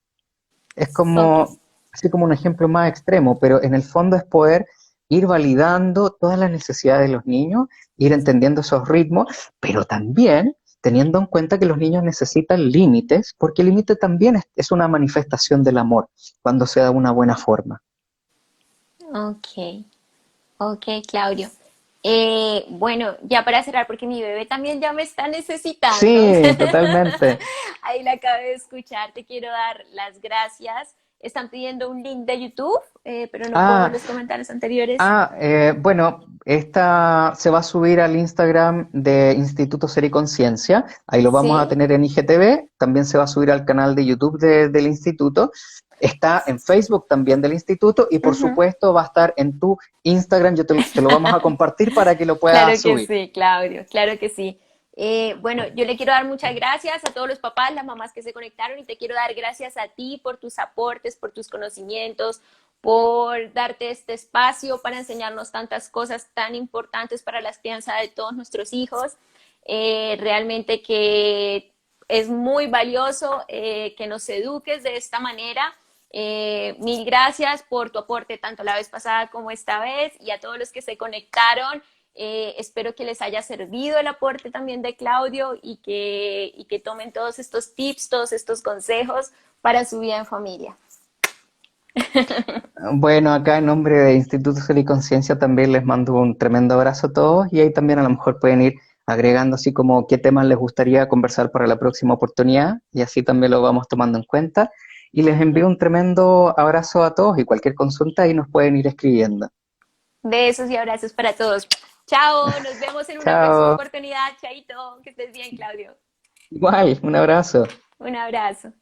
Es Ok. como, así como un ejemplo más extremo, pero en el fondo es poder ir validando todas las necesidades de los niños, ir entendiendo esos ritmos, pero también teniendo en cuenta que los niños necesitan límites, porque el límite también es una manifestación del amor, cuando se da de una buena forma. Ok, ok, Claudio. Bueno, ya para cerrar, porque mi bebé también ya me está necesitando. Sí, totalmente. Ahí la acabé de escuchar. Te quiero dar las gracias. Están pidiendo un link de YouTube, pero no puedo ver Ah, los comentarios anteriores. bueno, esta se va a subir al Instagram de Instituto Ser y Conciencia, ahí lo vamos a Sí. tener en IGTV, también se va a subir al canal de YouTube del Instituto, está en Facebook también del Instituto y por Ujú. supuesto va a estar en tu Instagram, te lo vamos a compartir para que lo puedas Claro que subir. sí, Claudio, claro que sí. Bueno, yo le quiero dar muchas gracias a todos los papás, las mamás que se conectaron y te quiero dar gracias a ti por tus aportes, por tus conocimientos, por darte este espacio para enseñarnos tantas cosas tan importantes para la crianza de todos nuestros hijos. Realmente que es muy valioso que nos eduques de esta manera. Mil gracias por tu aporte tanto la vez pasada como esta vez y a todos los que se conectaron. Espero que les haya servido el aporte también de Claudio y que tomen todos estos tips, todos estos consejos para su vida en familia. Bueno, acá en nombre de Instituto Salud y Conciencia también les mando un tremendo abrazo a todos y ahí también a lo mejor pueden ir agregando así como qué temas les gustaría conversar para la próxima oportunidad y así también lo vamos tomando en cuenta. Y les envío un tremendo abrazo a todos y cualquier consulta ahí nos pueden ir escribiendo. Besos y abrazos para todos. Chao, nos vemos en una próxima Chao. oportunidad. Chaito, que estés bien, Claudio. Igual, un abrazo. Un abrazo.